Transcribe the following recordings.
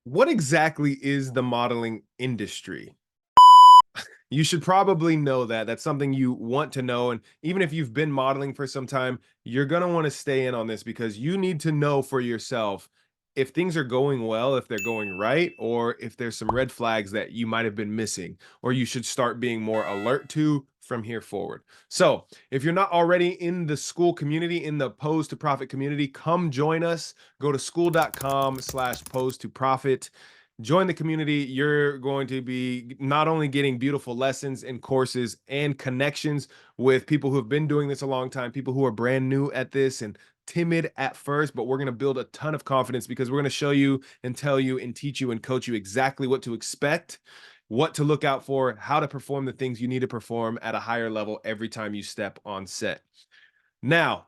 What exactly is the modeling industry? You should probably know that. That's something you want to know. And even if you've been modeling for some time, you're going to want to stay in on this because you need to know for yourself if things are going well, if they're going right, or if there's some red flags that you might have been missing, or you should start being more alert to from here forward. So, if you're not already in the school community, in the Pose to Profit community, come join us. Go to school.com/pose to profit. Join the community. You're going to be not only getting beautiful lessons and courses and connections with people who have been doing this a long time, people who are brand new at this and timid at first, but we're going to build a ton of confidence because we're going to show you and tell you and teach you and coach you exactly what to expect, what to look out for, how to perform the things you need to perform at a higher level every time you step on set. Now,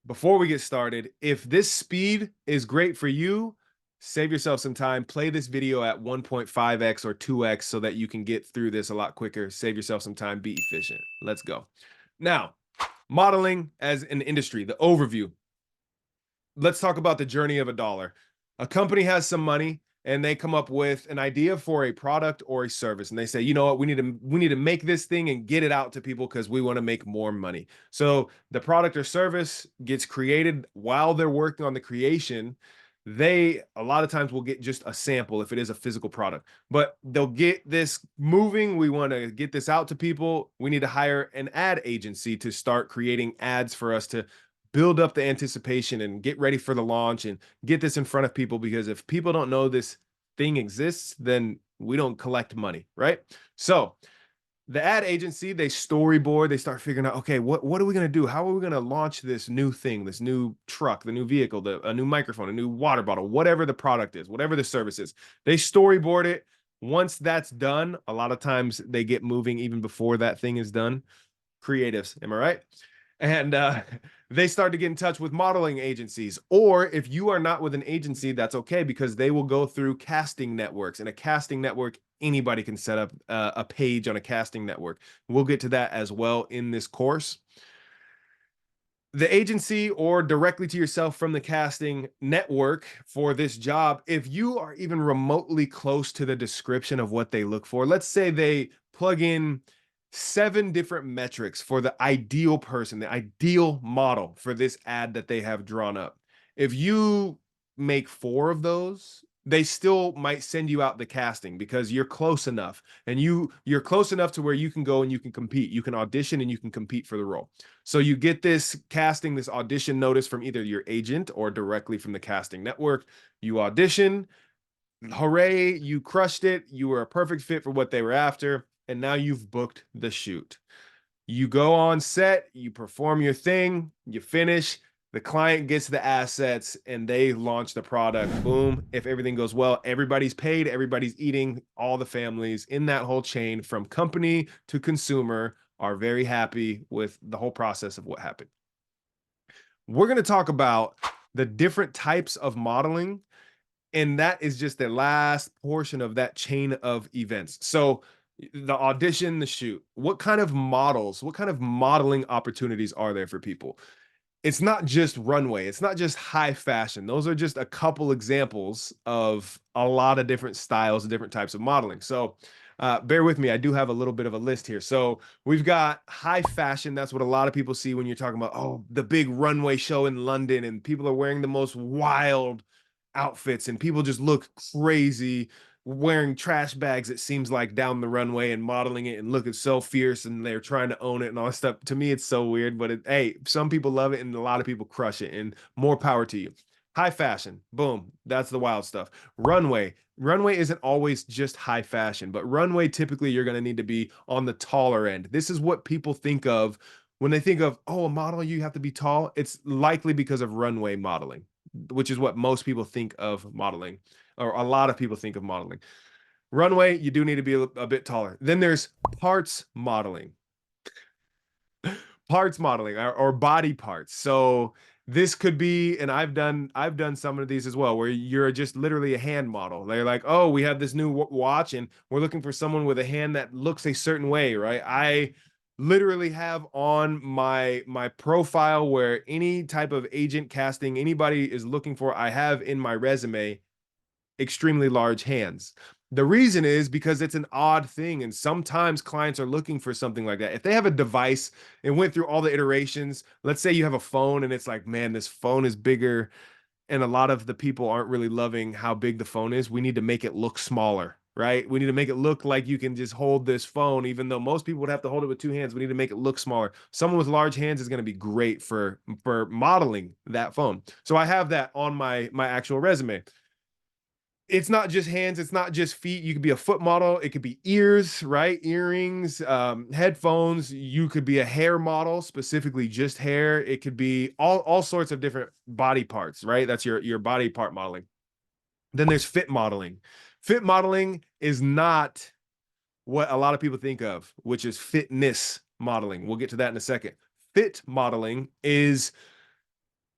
before we get started, if this speed is great for you, save yourself some time. Play this video at 1.5x or 2x so that you can get through this a lot quicker. Save yourself some time. Be efficient. Let's go. Now, modeling as an industry, the overview. Let's talk about the journey of a dollar. A company has some money and they come up with an idea for a product or a service, and they say, you know what, we need to make this thing and get it out to people because we want to make more money. So the product or service gets created. While they're working on the creation, they a lot of times will get just a sample if it is a physical product, but they'll get this moving. We want to get this out to people. We need to hire an ad agency to start creating ads for us to build up the anticipation and get ready for the launch and get this in front of people, because if people don't know this thing exists, then we don't collect money, right? So the ad agency, they storyboard, they start figuring out, okay, what are we going to do? How are we going to launch this new thing, this new truck, the new vehicle, a new microphone, a new water bottle, whatever the product is, whatever the service is. They storyboard it. Once that's done, a lot of times they get moving even before that thing is done. Creatives, am I right? And they start to get in touch with modeling agencies. Or if you are not with an agency, that's okay, because they will go through casting networks. And a casting network, anybody can set up a page on a casting network. We'll get to that as well in this course. The agency or directly to yourself from the casting network for this job, if you are even remotely close to the description of what they look for, let's say they plug in 7 different metrics for the ideal person, the ideal model for this ad that they have drawn up. If you make 4 of those, they still might send you out the casting because you're close enough, and you're close enough to where you can go and you can compete. You can audition and you can compete for the role. So you get this casting, this audition notice from either your agent or directly from the casting network. You audition, hooray, you crushed it. You were a perfect fit for what they were after. And now you've booked the shoot. You go on set, you perform your thing, you finish, the client gets the assets and they launch the product. Boom. If everything goes well, everybody's paid, everybody's eating, all the families in that whole chain from company to consumer are very happy with the whole process of what happened. We're going to talk about the different types of modeling, and that is just the last portion of that chain of events. So the audition, the shoot, what kind of models, what kind of modeling opportunities are there for people? It's not just runway, it's not just high fashion. Those are just a couple examples of a lot of different styles and different types of modeling. So bear with me, I do have a little bit of a list here. So we've got high fashion. That's what a lot of people see when you're talking about, oh, the big runway show in London, and people are wearing the most wild outfits and people just look crazy wearing trash bags, it seems like, down the runway and modeling it and looking so fierce, and they're trying to own it and all that stuff. To me, it's so weird, but hey, some people love it and a lot of people crush it, and more power to you. High fashion, boom, that's the wild stuff. Runway isn't always just high fashion, but runway, typically you're going to need to be on the taller end. This is what people think of when they think of, oh, a model, you have to be tall. It's likely because of runway modeling, which is what most people think of modeling, or a lot of people think of modeling. Runway, you do need to be a bit taller. Then there's parts modeling, parts modeling, or body parts. So this could be, and I've done some of these as well, where you're just literally a hand model. They're like, oh, we have this new watch, and we're looking for someone with a hand that looks a certain way, right? I literally have on my profile, where any type of agent casting anybody is looking for, I have in my resume extremely large hands. The reason is because it's an odd thing. And sometimes clients are looking for something like that. If they have a device and went through all the iterations, let's say you have a phone and it's like, man, this phone is bigger. And a lot of the people aren't really loving how big the phone is. We need to make it look smaller, right? We need to make it look like you can just hold this phone, even though most people would have to hold it with two hands. We need to make it look smaller. Someone with large hands is going to be great for modeling that phone. So I have that on my actual resume. It's not just hands, it's not just feet. You could be a foot model, it could be ears, right? Earrings, headphones. You could be a hair model, specifically just hair. It could be all sorts of different body parts, right? That's your body part modeling. Then there's fit modeling. Fit modeling is not what a lot of people think of, which is fitness modeling. We'll get to that in a second. Fit modeling is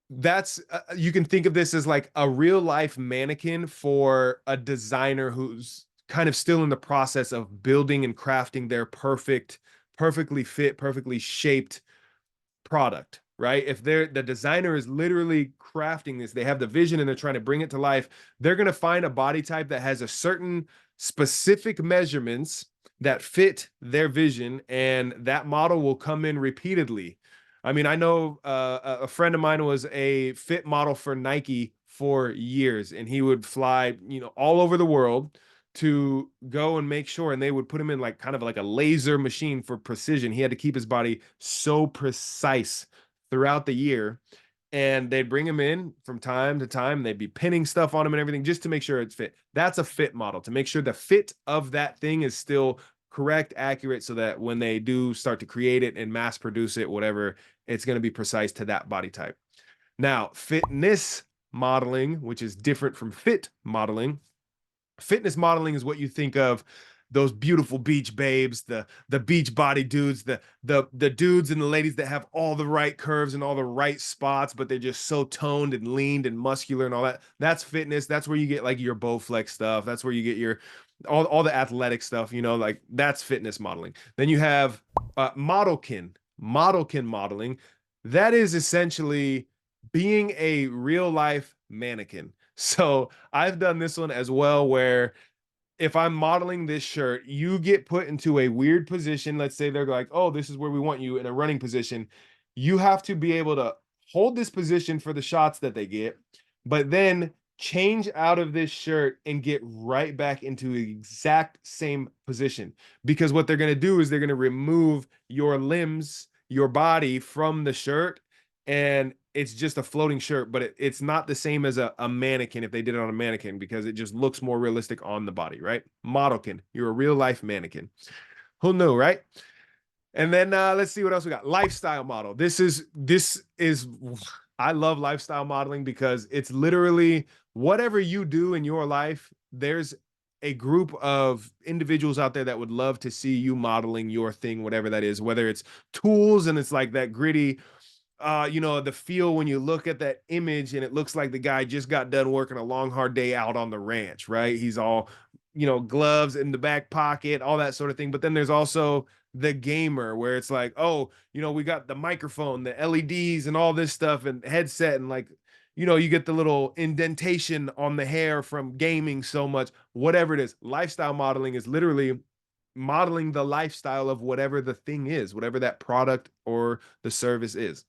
that's you can think of this as like a real life mannequin for a designer who's kind of still in the process of building and crafting their perfectly fit, perfectly shaped product, right? If the designer is literally crafting this, they have the vision and they're trying to bring it to life, they're going to find a body type that has a certain specific measurements that fit their vision, and that model will come in repeatedly. I mean, I know a friend of mine was a fit model for Nike for years, and he would fly, all over the world to go and make sure, and they would put him in like kind of like a laser machine for precision. He had to keep his body so precise throughout the year, and they'd bring him in from time to time. They'd be pinning stuff on him and everything just to make sure it's fit. That's a fit model, to make sure the fit of that thing is still correct, accurate, so that when they do start to create it and mass produce it, whatever, it's going to be precise to that body type. Now, fitness modeling, which is different from fit modeling. Fitness modeling is what you think of those beautiful beach babes, the beach body dudes, the dudes and the ladies that have all the right curves and all the right spots, but they're just so toned and leaned and muscular and all that. That's fitness. That's where you get like your Bowflex stuff. That's where you get your all the athletic stuff, like that's fitness modeling. Then you have Model-quin modeling. That is essentially being a real life mannequin. So I've done this one as well, where if I'm modeling this shirt, you get put into a weird position. Let's say they're like, oh, this is where we want you in a running position. You have to be able to hold this position for the shots that they get, but then change out of this shirt and get right back into the exact same position. Because what they're going to do is they're going to remove your limbs, your body from the shirt, and it's just a floating shirt, but it's not the same as a mannequin if they did it on a mannequin, because it just looks more realistic on the body, right? Model-quin, you're a real life mannequin. Who knew, right? And then let's see what else we got. Lifestyle model. This is I love lifestyle modeling because it's literally whatever you do in your life, there's a group of individuals out there that would love to see you modeling your thing, whatever that is, whether it's tools and it's like that gritty the feel when you look at that image and it looks like the guy just got done working a long, hard day out on the ranch, right? He's all, gloves in the back pocket, all that sort of thing. But then there's also the gamer where it's like, oh, we got the microphone, the LEDs and all this stuff and headset and like, you get the little indentation on the hair from gaming so much, whatever it is. Lifestyle modeling is literally modeling the lifestyle of whatever the thing is, whatever that product or the service is.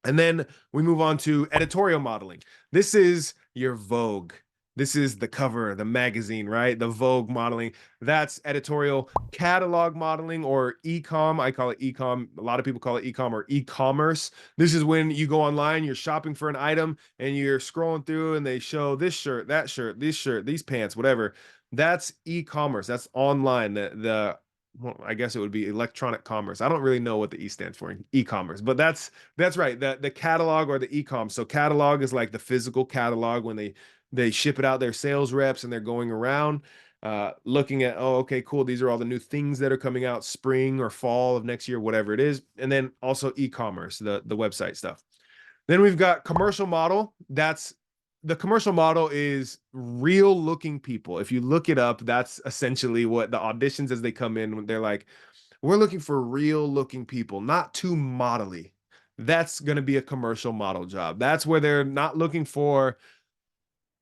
And then we move on to editorial modeling. This is your Vogue. This is the cover, the magazine, right? The Vogue modeling. That's editorial. Catalog modeling, or e-com. I call it e-com. A lot of people call it e-com or e-commerce. This is when you go online, you're shopping for an item, and you're scrolling through and they show this shirt, that shirt, this shirt, these pants, whatever. That's e-commerce. That's online. Well, I guess it would be electronic commerce. I don't really know what the E stands for in e-commerce, but that's right. The catalog or the e-com. So catalog is like the physical catalog when they ship it out, their sales reps, and they're going around looking at, oh, okay, cool. These are all the new things that are coming out spring or fall of next year, whatever it is. And then also e-commerce, the website stuff. Then we've got commercial model. The commercial model is real looking people. If you look it up, that's essentially what the auditions as they come in, when they're like, we're looking for real looking people, not too modelly. That's going to be a commercial model job. That's where they're not looking for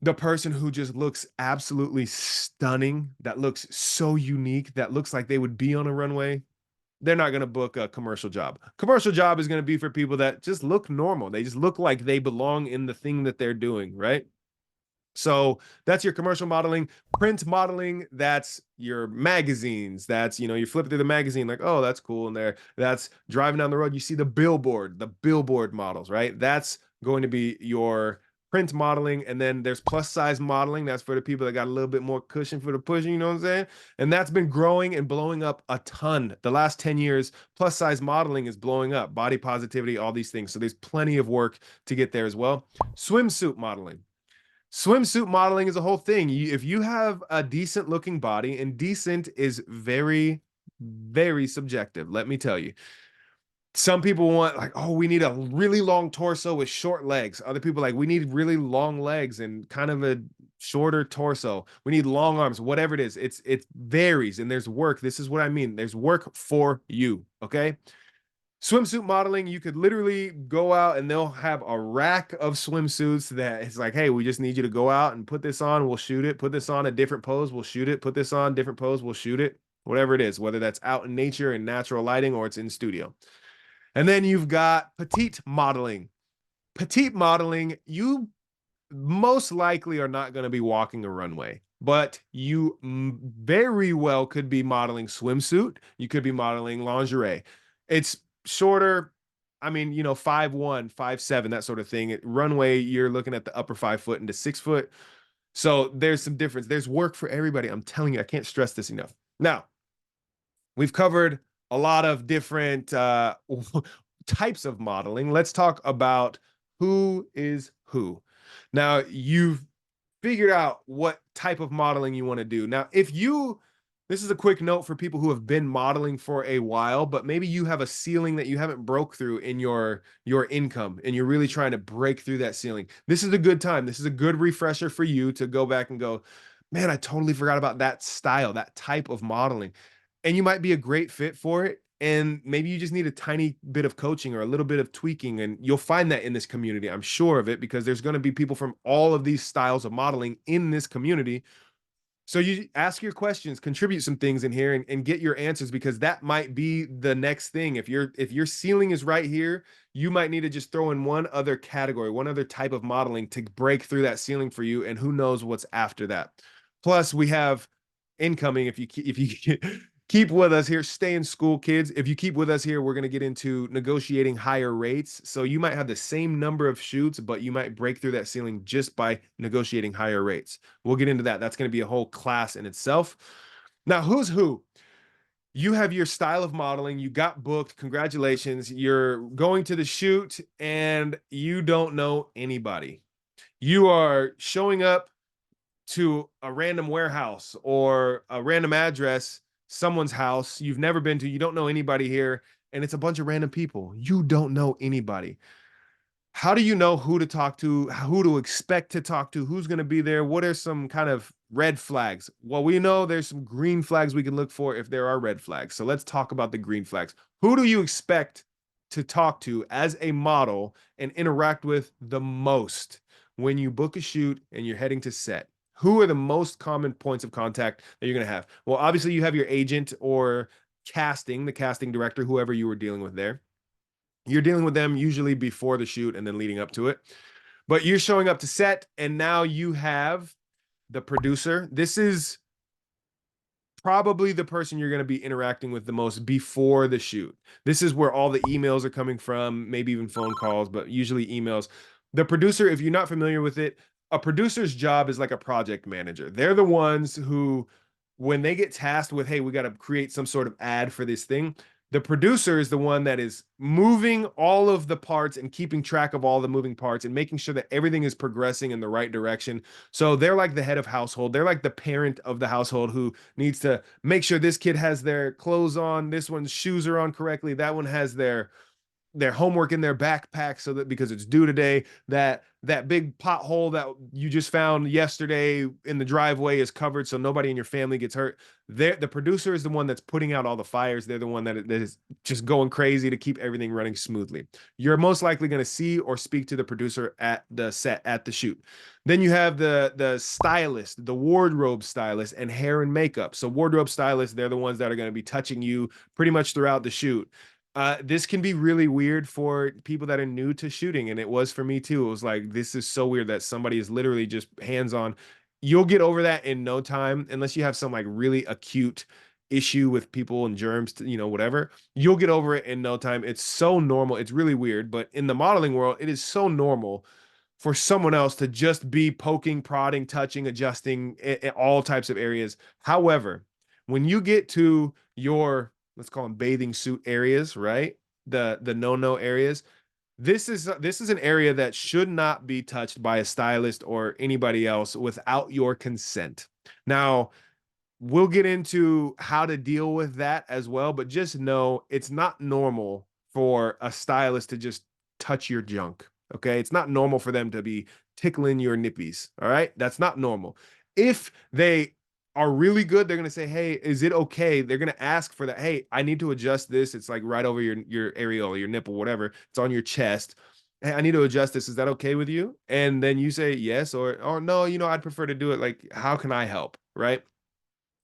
The person who just looks absolutely stunning, that looks so unique, that looks like they would be on a runway, they're not going to book a commercial job. Commercial job is going to be for people that just look normal. They just look like they belong in the thing that they're doing, right? So that's your commercial modeling. Print modeling, that's your magazines. That's, you flip through the magazine like, oh, that's cool in there. That's driving down the road. You see the billboard models, right? That's going to be your print modeling. And then there's plus size modeling. That's for the people that got a little bit more cushion for the pushing, you know what I'm saying? And that's been growing and blowing up a ton. The last 10 years, plus size modeling is blowing up, body positivity, all these things. So there's plenty of work to get there as well. Swimsuit modeling. Swimsuit modeling is a whole thing. If you have a decent looking body, and decent is very, very subjective, let me tell you. Some people want like, oh, we need a really long torso with short legs. Other people like, we need really long legs and kind of a shorter torso. We need long arms, whatever it is. It varies and there's work. This is what I mean. There's work for you. Okay. Swimsuit modeling, you could literally go out and they'll have a rack of swimsuits that it's like, hey, we just need you to go out and put this on, we'll shoot it. Put this on a different pose, we'll shoot it. Put this on, different pose, we'll shoot it. Whatever it is, whether that's out in nature and natural lighting or it's in studio. And then you've got petite modeling. Petite modeling, you most likely are not going to be walking a runway, but you very well could be modeling swimsuit. You could be modeling lingerie. It's shorter. I mean, 5'1", 5'7", that sort of thing. At runway, you're looking at the upper 5 foot into 6 foot. So there's some difference. There's work for everybody. I'm telling you, I can't stress this enough. Now, we've covered a lot of different types of modeling. Let's talk about who is who. Now, you've figured out what type of modeling you want to do. Now, this is a quick note for people who have been modeling for a while, but maybe you have a ceiling that you haven't broke through in your income and you're really trying to break through that ceiling. This is a good time. This is a good refresher for you to go back and go, man, I totally forgot about that style, that type of modeling. And you might be a great fit for it. And maybe you just need a tiny bit of coaching or a little bit of tweaking. And you'll find that in this community. I'm sure of it because there's going to be people from all of these styles of modeling in this community. So you ask your questions, contribute some things in here and get your answers because that might be the next thing. If your ceiling is right here, you might need to just throw in one other category, one other type of modeling to break through that ceiling for you. And who knows what's after that. Plus we have incoming. If you keep with us here, stay in school, kids. If you keep with us here, we're going to get into negotiating higher rates. So you might have the same number of shoots, but you might break through that ceiling just by negotiating higher rates. We'll get into that. That's going to be a whole class in itself. Now, who's who? You have your style of modeling. You got booked. Congratulations. You're going to the shoot and you don't know anybody. You are showing up to a random warehouse or a random address, someone's house you've never been to, you don't know anybody here, and it's a bunch of random people. You don't know anybody. How do you know who to talk to, who to expect to talk to, who's going to be there? What are some kind of red flags? Well, we know there's some green flags we can look for if there are red flags. So let's talk about the green flags. Who do you expect to talk to as a model and interact with the most when you book a shoot and you're heading to set? Who are the most common points of contact that you're going to have? Well, obviously you have your agent or the casting director, whoever you were dealing with there. You're dealing with them usually before the shoot and then leading up to it. But you're showing up to set and now you have the producer. This is probably the person you're going to be interacting with the most before the shoot. This is where all the emails are coming from, maybe even phone calls, but usually emails. The producer, if you're not familiar with it, a producer's job is like a project manager. They're the ones who, when they get tasked with, hey, we got to create some sort of ad for this thing, the producer is the one that is moving all of the parts and keeping track of all the moving parts and making sure that everything is progressing in the right direction. So they're like the head of household. They're like the parent of the household who needs to make sure this kid has their clothes on, this one's shoes are on correctly, that one has their their homework in their backpack so that because it's due today, that big pothole that you just found yesterday in the driveway is covered so nobody in your family gets hurt. The producer is the one that's putting out all the fires. They're the one that is just going crazy to keep everything running smoothly. You're most likely going to see or speak to the producer at the set, at the shoot. Then you have the stylist, the wardrobe stylist, and hair and makeup. So wardrobe stylists, they're the ones that are going to be touching you pretty much throughout the shoot. This can be really weird for people that are new to shooting, and it was for me too. It was like, this is so weird that somebody is literally just hands-on. You'll get over that in no time, unless you have some like really acute issue with people and germs, whatever. You'll get over it in no time. It's so normal. It's really weird, but in the modeling world, it is so normal for someone else to just be poking, prodding, touching, adjusting in all types of areas. However, when you get to your, let's call them bathing suit areas, right? The no-no areas. This is an area that should not be touched by a stylist or anybody else without your consent. Now, we'll get into how to deal with that as well, but just know it's not normal for a stylist to just touch your junk. Okay. It's not normal for them to be tickling your nippies. All right. That's not normal. If they are really good, they're going to say, hey, is it okay? They're going to ask for that. Hey, I need to adjust this. It's like right over your areola, your nipple, whatever. It's on your chest. Hey, I need to adjust this. Is that okay with you? And then you say yes, or no, I'd prefer to do it. Like, how can I help? Right.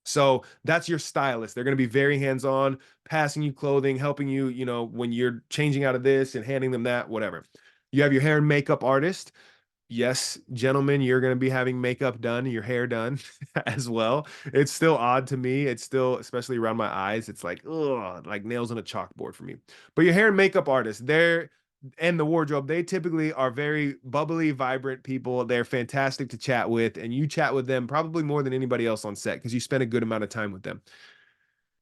So that's your stylist. They're going to be very hands-on, passing you clothing, helping you, when you're changing out of this and handing them that, whatever. You have your hair and makeup artist. Yes, gentlemen, you're going to be having makeup done, your hair done as well. It's still odd to me. It's still, especially around my eyes, it's like, ugh, like nails on a chalkboard for me. But your hair and makeup artist, they're and the wardrobe, they typically are very bubbly, vibrant people. They're fantastic to chat with, and you chat with them probably more than anybody else on set because you spend a good amount of time with them.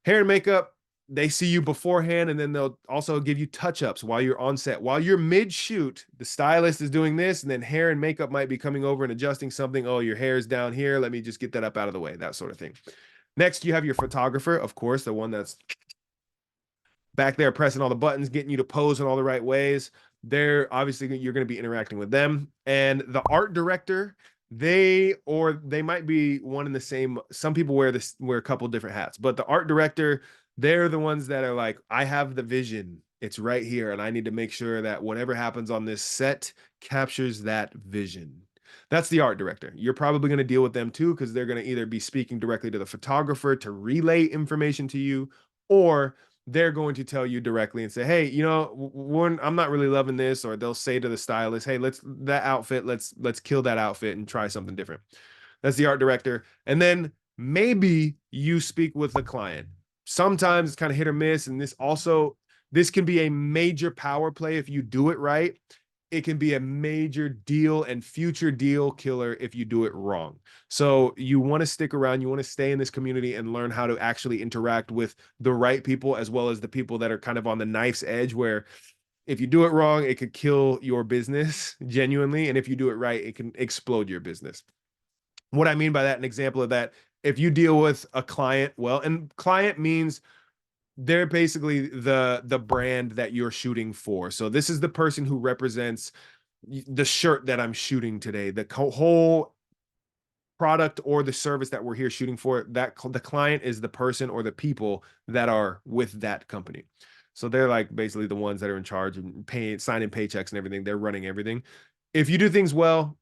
Hair and makeup, they see you beforehand, and then they'll also give you touch-ups while you're on set. While you're mid-shoot, the stylist is doing this, and then hair and makeup might be coming over and adjusting something. Oh, your hair's down here. Let me just get that up out of the way, that sort of thing. Next, you have your photographer, of course, the one that's back there pressing all the buttons, getting you to pose in all the right ways. They're obviously, you're going to be interacting with them. And the art director, they might be one and the same. Some people wear a couple different hats, but the art director, they're the ones that are like, I have the vision. It's right here. And I need to make sure that whatever happens on this set captures that vision. That's the art director. You're probably going to deal with them too, because they're going to either be speaking directly to the photographer to relay information to you, or they're going to tell you directly and say, hey, I'm not really loving this, or they'll say to the stylist, hey, let's kill that outfit and try something different. That's the art director. And then maybe you speak with the client. Sometimes it's kind of hit or miss, and this can be a major power play if you do it right. It can be a major deal and future deal killer if you do it wrong. So you want to stick around, you want to stay in this community and learn how to actually interact with the right people, as well as the people that are kind of on the knife's edge, where if you do it wrong, it could kill your business genuinely. And if you do it right, it can explode your business. What I mean by that, an example of that, if you deal with a client, well, and client means they're basically the brand that you're shooting for. So this is the person who represents the shirt that I'm shooting today, the whole product or the service that we're here shooting for. That the client is the person or the people that are with that company. So they're like basically the ones that are in charge and signing paychecks and everything. They're running everything. If you do things well,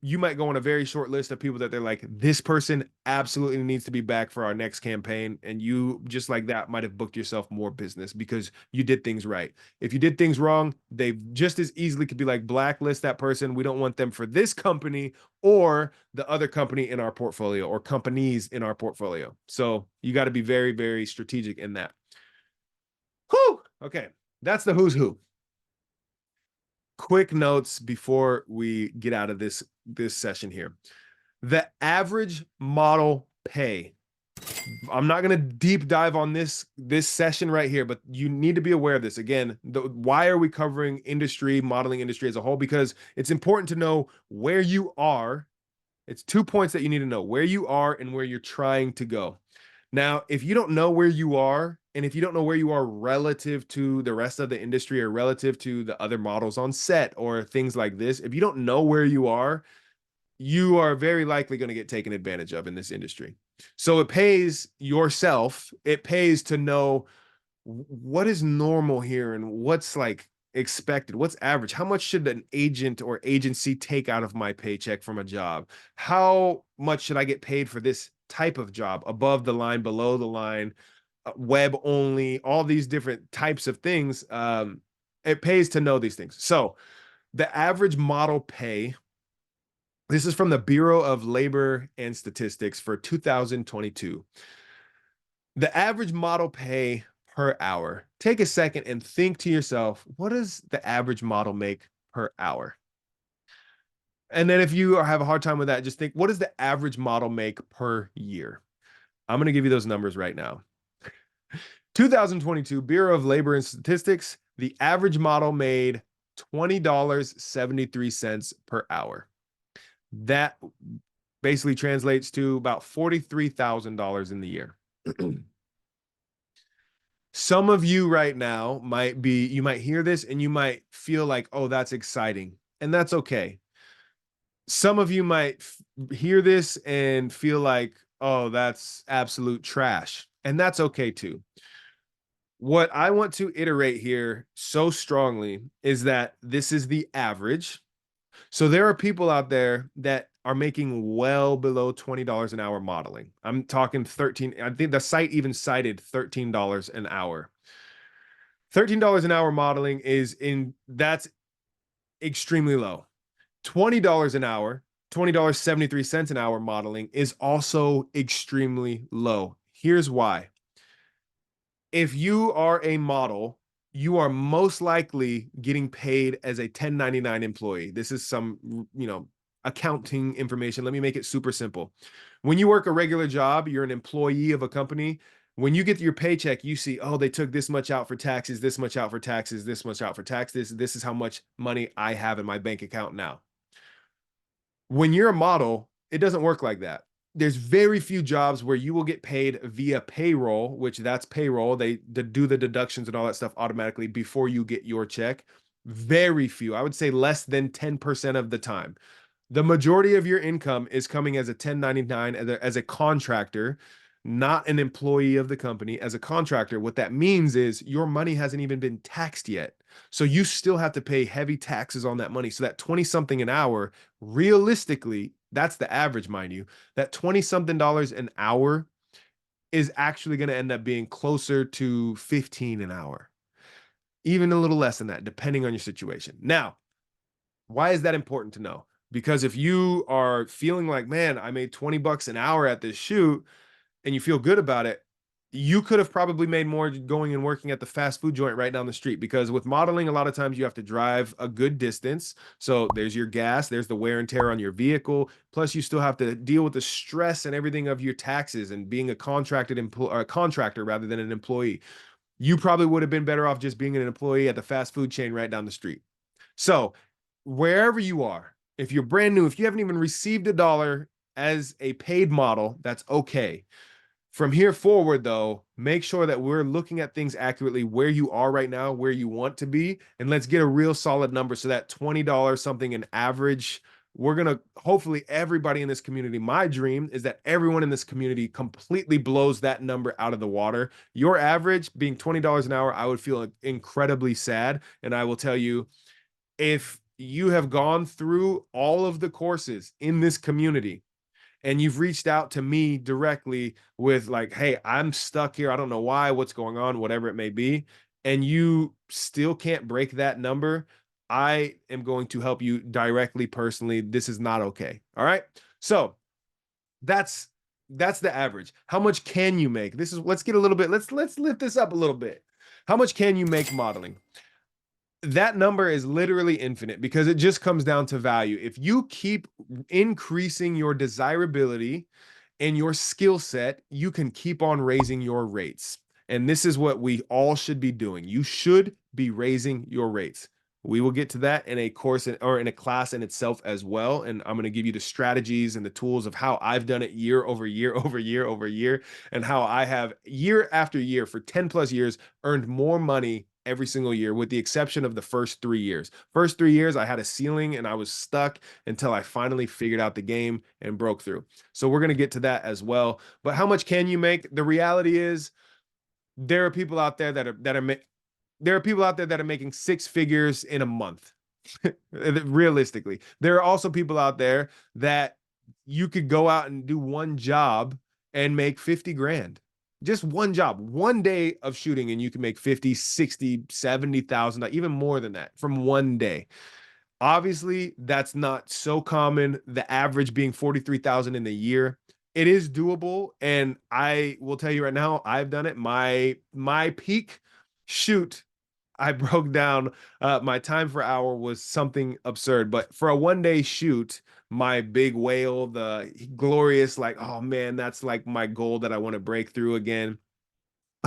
you might go on a very short list of people that they're like, this person absolutely needs to be back for our next campaign. And you just like that might have booked yourself more business because you did things right. If you did things wrong, they just as easily could be like, blacklist that person. We don't want them for this company or the other company in our portfolio or companies in our portfolio. So you got to be very, very strategic in that. Whew! Okay, that's the who's who. Quick notes before we get out of this session here. The average model pay. I'm not going to deep dive on this session right here, but you need to be aware of this. Again, why are we covering modeling industry as a whole? Because it's important to know where you are. It's 2 points that you need to know: where you are and where you're trying to go. Now, if you don't know where you are, and if you don't know where you are relative to the rest of the industry or relative to the other models on set or things like this, if you don't know where you are very likely going to get taken advantage of in this industry. So it pays yourself, it pays to know what is normal here and what's like expected, what's average, how much should an agent or agency take out of my paycheck from a job, how much should I get paid for this type of job, above the line, below the line, web only, all these different types of things. It pays to know these things. So the average model pay, this is from the Bureau of Labor and Statistics for 2022. The average model pay per hour. Take a second and think to yourself, what does the average model make per hour? And then if you have a hard time with that, just think, what does the average model make per year? I'm going to give you those numbers right now. 2022 Bureau of Labor and Statistics, the average model made $20.73 per hour. That basically translates to about $43,000 in the year. Some of you right now you might hear this and you might feel like, oh, that's exciting. And that's okay. Some of you might hear this and feel like, oh, that's absolute trash. And that's okay too. What I want to iterate here so strongly is that this is the average. So there are people out there that are making well below $20 an hour modeling. I'm talking 13. I think the site even cited $13 an hour. $13 an hour modeling that's extremely low. $20 an hour, $20.73 an hour modeling is also extremely low. Here's why. If you are a model, you are most likely getting paid as a 1099 employee. This is some, accounting information. Let me make it super simple. When you work a regular job, you're an employee of a company. When you get your paycheck, you see, oh, they took this much out for taxes, this much out for taxes, this much out for taxes. This is how much money I have in my bank account now. When you're a model, it doesn't work like that. There's very few jobs where you will get paid via payroll, which that's payroll. They do the deductions and all that stuff automatically before you get your check. Very few. I would say less than 10% of the time. The majority of your income is coming as a 1099, as a contractor, not an employee of the company. As a contractor, what that means is your money hasn't even been taxed yet. So you still have to pay heavy taxes on that money. So that 20 something an hour, realistically, that's the average, mind you, that 20 something dollars an hour is actually going to end up being closer to 15 an hour, even a little less than that, depending on your situation. Now, why is that important to know? Because if you are feeling like, man, I made 20 bucks an hour at this shoot and you feel good about it, you could have probably made more going and working at the fast food joint right down the street, because with modeling, a lot of times you have to drive a good distance. So there's your gas, there's the wear and tear on your vehicle. Plus you still have to deal with the stress and everything of your taxes and being a contractor rather than an employee. You probably would have been better off just being an employee at the fast food chain right down the street. So wherever you are, if you're brand new, if you haven't even received a dollar as a paid model, that's okay. From here forward, though, make sure that we're looking at things accurately where you are right now, where you want to be, and let's get a real solid number so that $20 something an average. We're going to hopefully everybody in this community. My dream is that everyone in this community completely blows that number out of the water. Your average being $20 an hour, I would feel incredibly sad. And I will tell you, if you have gone through all of the courses in this community and you've reached out to me directly with like, hey, I'm stuck here, I don't know why, what's going on, whatever it may be, and you still can't break that number, I am going to help you directly, personally. This is not okay. All right. So that's the average. How much can you make? Let's get a little bit, let's lift this up a little bit. How much can you make modeling? That number is literally infinite because it just comes down to value. If you keep increasing your desirability and your skill set, you can keep on raising your rates. And this is what we all should be doing. You should be raising your rates. We will get to that in a course or in a class in itself as well. And I'm going to give you the strategies and the tools of how I've done it year over year over year over year, and how I have year after year for 10 plus years earned more money every single year, with the exception of the first 3 years. First 3 years, I had a ceiling and I was stuck until I finally figured out the game and broke through. So we're going to get to that as well. But how much can you make? The reality is, there are people out there there are people out there that are making six figures in a month. Realistically, there are also people out there that you could go out and do one job and make 50 grand. Just one job, one day of shooting, and you can make 50, 60, 70,000, even more than that from one day. Obviously, that's not so common, the average being 43,000 in the year. It is doable, and I will tell you right now, I've done it. My peak shoot, I broke down, my time per hour was something absurd, but for a 1 day shoot, my big whale, the glorious, like, oh man, that's like my goal that I want to break through again.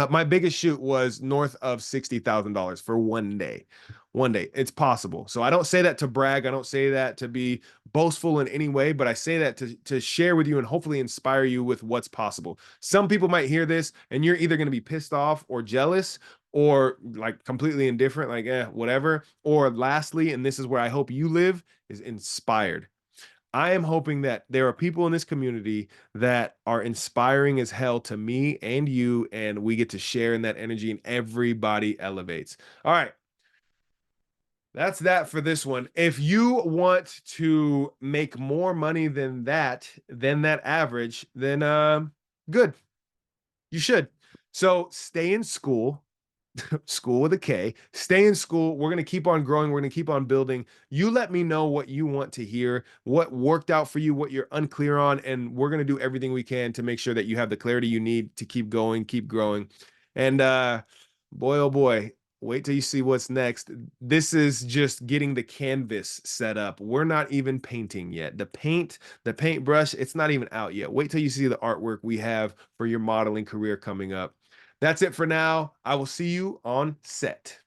My biggest shoot was north of $60,000 for 1 day. 1 day, it's possible. So I don't say that to brag. I don't say that to be boastful in any way, but I say that to share with you and hopefully inspire you with what's possible. Some people might hear this and you're either going to be pissed off or jealous, or like completely indifferent, like, whatever. Or lastly, and this is where I hope you live, is inspired. I am hoping that there are people in this community that are inspiring as hell to me and you, and we get to share in that energy and everybody elevates. All right. That's that for this one. If you want to make more money than that average, then good. You should. So stay in school. School with a K. Stay in school. We're going to keep on growing. We're going to keep on building. You let me know what you want to hear, what worked out for you, what you're unclear on, and we're going to do everything we can to make sure that you have the clarity you need to keep going, keep growing. And boy, oh boy, wait till you see what's next. This is just getting the canvas set up. We're not even painting yet. The paintbrush, it's not even out yet. Wait till you see the artwork we have for your modeling career coming up. That's it for now. I will see you on set.